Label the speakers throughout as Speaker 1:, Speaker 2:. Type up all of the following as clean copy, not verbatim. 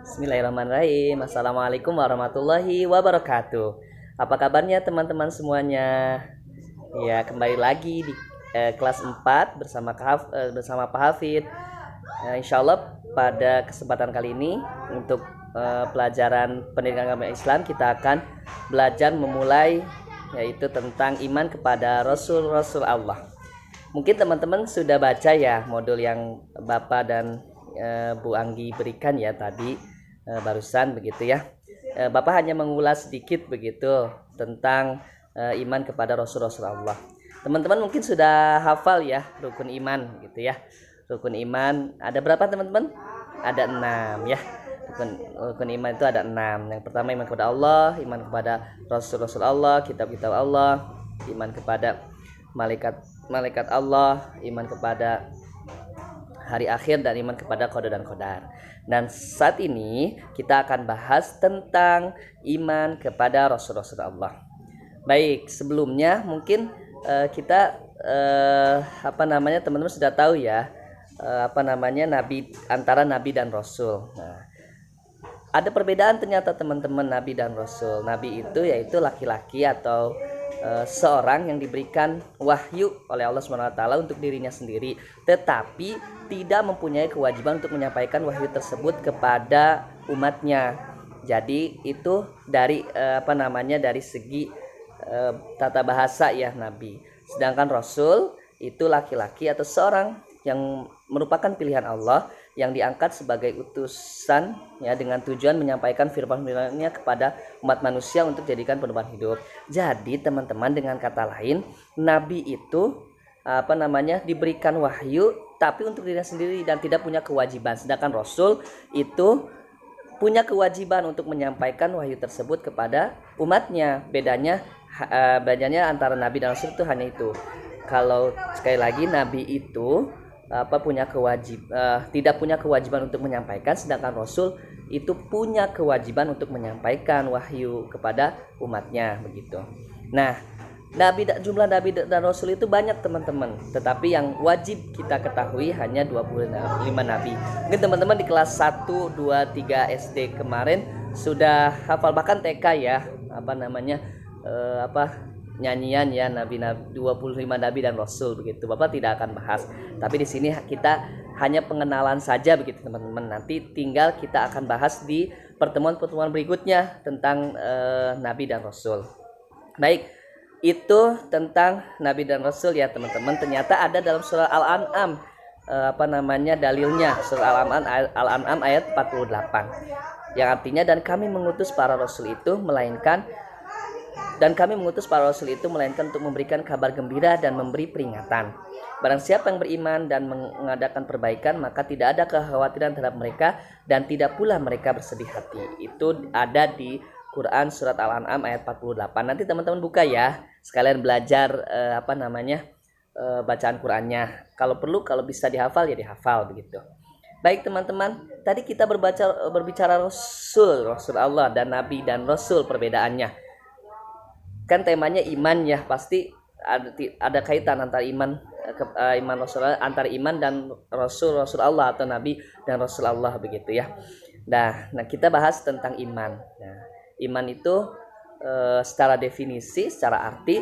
Speaker 1: Bismillahirrahmanirrahim. Assalamualaikum warahmatullahi wabarakatuh. Apa kabarnya teman-teman semuanya? Ya, kembali lagi di kelas 4 bersama Pak Hafid. Insya Allah pada kesempatan kali ini untuk pelajaran pendidikan agama Islam kita akan belajar memulai yaitu tentang iman kepada Rasul-Rasul Allah. Mungkin teman-teman sudah baca ya modul yang Bapak dan Bu Anggi berikan ya tadi barusan begitu ya. Bapak hanya mengulas sedikit begitu tentang iman kepada Rasul-Rasul Allah. Teman-teman mungkin sudah hafal ya rukun iman gitu ya. Rukun iman ada berapa teman-teman? Ada 6 ya. Rukun iman itu ada 6. Yang pertama iman kepada Allah, iman kepada Rasul-Rasul Allah, kitab-kitab Allah, iman kepada malaikat Allah, iman kepada hari akhir, dan iman kepada qada dan qadar. Dan saat ini kita akan bahas tentang iman kepada Rasul-Rasul Allah. Baik, sebelumnya mungkin kita teman-teman sudah tahu ya nabi, antara nabi dan rasul. Nah, ada perbedaan ternyata teman-teman nabi dan rasul. Nabi itu yaitu laki-laki atau seorang yang diberikan wahyu oleh Allah SWT untuk dirinya sendiri, tetapi tidak mempunyai kewajiban untuk menyampaikan wahyu tersebut kepada umatnya. Jadi itu dari dari segi tata bahasa ya nabi. Sedangkan rasul itu laki-laki atau seorang yang merupakan pilihan Allah yang diangkat sebagai utusan ya dengan tujuan menyampaikan firman-firman-Nya kepada umat manusia untuk jadikan pedoman hidup. Jadi teman-teman, dengan kata lain, nabi itu diberikan wahyu tapi untuk dirinya sendiri dan tidak punya kewajiban. Sedangkan rasul itu punya kewajiban untuk menyampaikan wahyu tersebut kepada umatnya. Bedanya antara nabi dan rasul itu hanya itu. Kalau sekali lagi nabi itu tidak punya kewajiban untuk menyampaikan, sedangkan rasul itu punya kewajiban untuk menyampaikan wahyu kepada umatnya begitu. Nah, jumlah nabi dan rasul itu banyak teman-teman, tetapi yang wajib kita ketahui hanya 25 nabi. Mungkin teman-teman di kelas 1, 2, 3 SD kemarin sudah hafal, bahkan TK ya, nyanyian ya nabi 25 nabi dan rasul begitu. Bapak tidak akan bahas, tapi di sini kita hanya pengenalan saja begitu teman-teman. Nanti tinggal kita akan bahas di pertemuan-pertemuan berikutnya tentang nabi dan rasul. Baik, itu tentang nabi dan rasul ya teman-teman. Ternyata ada dalam surah Al-An'am dalilnya, surah Al-An'am ayat 48 yang artinya dan kami mengutus para rasul itu melainkan untuk memberikan kabar gembira dan memberi peringatan. Barang siapa yang beriman dan mengadakan perbaikan, maka tidak ada kekhawatiran terhadap mereka dan tidak pula mereka bersedih hati. Itu ada di Quran surat Al-An'am ayat 48. Nanti teman-teman buka ya, sekalian belajar bacaan Qurannya. Kalau perlu, kalau bisa dihafal ya dihafal begitu. Baik teman-teman, tadi kita berbicara Rasul Allah dan Nabi dan Rasul, perbedaannya. Kan temanya iman ya, pasti ada kaitan antara iman Rasul, antara iman dan Rasul Allah atau Nabi dan Rasul Allah begitu ya. Nah kita bahas tentang iman. Nah, iman itu secara definisi, secara arti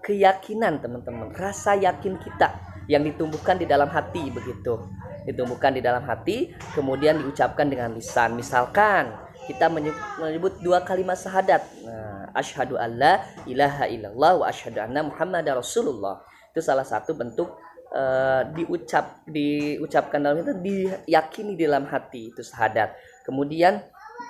Speaker 1: keyakinan teman-teman, rasa yakin kita yang ditumbuhkan di dalam hati begitu. Ditumbuhkan di dalam hati, kemudian diucapkan dengan lisan. Misalkan kita menyebut 2 kalimat syahadat. Asyhadu alla ilaha illallah wa asyhadu anna muhammadar rasulullah. Itu salah satu bentuk diucapkan dalam itu, diyakini di dalam hati, itu syahadat. Kemudian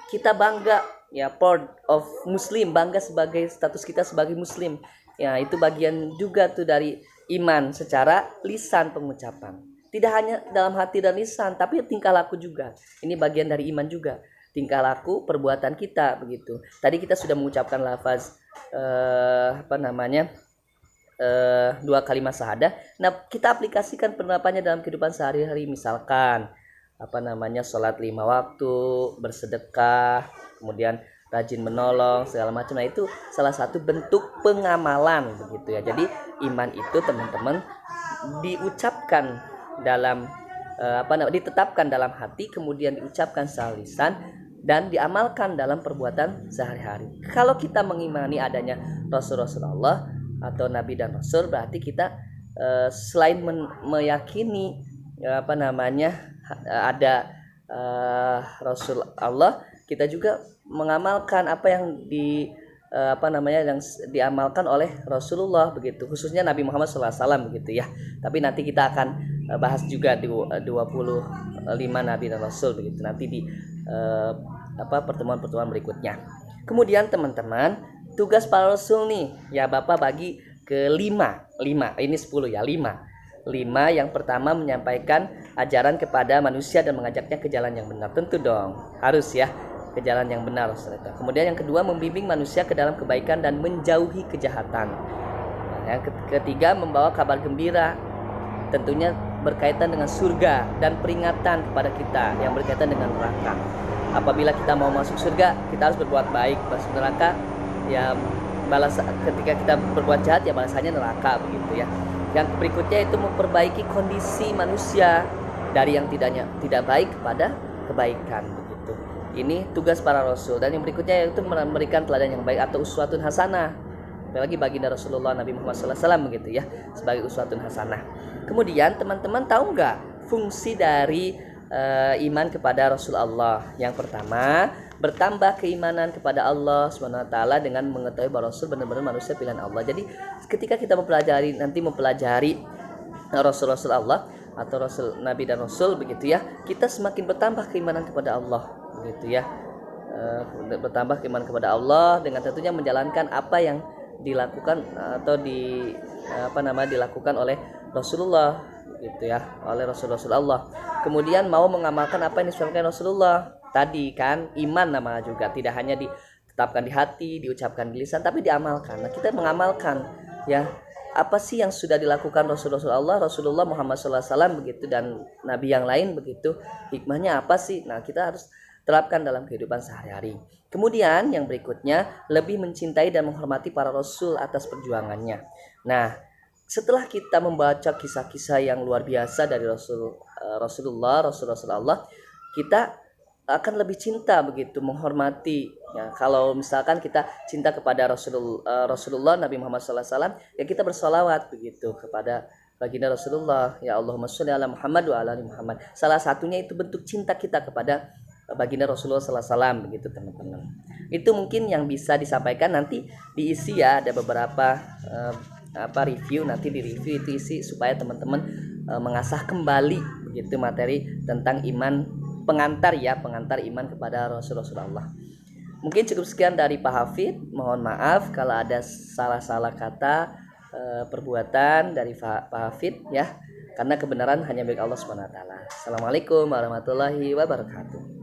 Speaker 1: kita bangga ya, proud of muslim, bangga sebagai status kita sebagai muslim. Ya, itu bagian juga tuh dari iman secara lisan, pengucapan. Tidak hanya dalam hati dan lisan, tapi tingkah laku juga. Ini bagian dari iman juga. Tingkah laku, perbuatan kita begitu. Tadi kita sudah mengucapkan lafaz 2 kalimat syahadah. Nah, kita aplikasikan penerapannya dalam kehidupan sehari-hari. Misalkan sholat 5 waktu, bersedekah, kemudian rajin menolong segala macam. Nah, itu salah satu bentuk pengamalan begitu ya. Jadi iman itu teman-teman diucapkan dalam ditetapkan dalam hati, kemudian diucapkan secara lisan dan diamalkan dalam perbuatan sehari-hari. Kalau kita mengimani adanya Rasul-Rasul Allah atau Nabi dan Rasul, berarti kita selain meyakini ada Rasul Allah, kita juga mengamalkan apa yang yang diamalkan oleh Rasulullah begitu, khususnya Nabi Muhammad SAW begitu ya. Tapi nanti kita akan bahas juga di 25 Nabi dan Rasul begitu nanti di pertemuan-pertemuan berikutnya. Kemudian teman-teman, tugas para Rasul nih ya Bapak bagi ke 5 ini 10 ya, 5. Yang pertama menyampaikan ajaran kepada manusia dan mengajaknya ke jalan yang benar. Tentu dong, harus ya ke jalan yang benar. Kemudian yang kedua membimbing manusia ke dalam kebaikan dan menjauhi kejahatan. Yang ketiga membawa kabar gembira, tentunya berkaitan dengan surga dan peringatan kepada kita yang berkaitan dengan neraka. Apabila kita mau masuk surga, kita harus berbuat baik. Masuk neraka ya ketika kita berbuat jahat ya balasannya neraka begitu ya. Yang berikutnya itu memperbaiki kondisi manusia dari yang tidak baik kepada kebaikan begitu. Ini tugas para rasul. Dan yang berikutnya yaitu memberikan teladan yang baik atau uswatun hasanah. Apalagi baginda Rasulullah Nabi Muhammad SAW begitu ya, sebagai uswatun hasanah. Kemudian teman-teman tahu nggak fungsi dari iman kepada Rasul Allah? Yang pertama, bertambah keimanan kepada Allah SWT dengan mengetahui bahwa Rasul benar-benar manusia pilihan Allah. Jadi ketika kita mempelajari Rasul-Rasul Allah atau Rasul Nabi dan Rasul begitu ya, kita semakin bertambah keimanan kepada Allah begitu ya. Bertambah keimanan kepada Allah dengan tentunya menjalankan apa yang dilakukan atau dilakukan oleh Rasulullah gitu ya, oleh Rasul Allah. Kemudian mau mengamalkan apa yang disampaikan Rasulullah tadi kan, iman nama juga tidak hanya ditetapkan di hati, diucapkan di lisan, tapi diamalkan. Nah, kita mengamalkan ya apa sih yang sudah dilakukan Rasulullah Muhammad SAW begitu dan Nabi yang lain begitu, hikmahnya apa sih? Nah, kita harus terapkan dalam kehidupan sehari-hari. Kemudian yang berikutnya lebih mencintai dan menghormati para rasul atas perjuangannya. Nah, setelah kita membaca kisah-kisah yang luar biasa dari Rasulullah Allah, kita akan lebih cinta begitu, menghormati ya. Kalau misalkan kita cinta kepada Rasulullah Nabi Muhammad SAW, ya kita bersolawat begitu kepada baginda Rasulullah, ya Allahumma sholli ala Muhammad wa ala ali Muhammad. Salah satunya itu bentuk cinta kita kepada baginda Rasulullah SAW begitu teman-teman. Itu mungkin yang bisa disampaikan, nanti diisi ya, ada beberapa review, nanti di review itu isi supaya teman-teman mengasah kembali begitu materi tentang iman, pengantar iman kepada Rasulullah. Mungkin cukup sekian dari Pak Hafid. Mohon maaf kalau ada salah-salah kata, perbuatan dari Pak Hafid ya, karena kebenaran hanya milik Allah SWT. Assalamualaikum warahmatullahi wabarakatuh.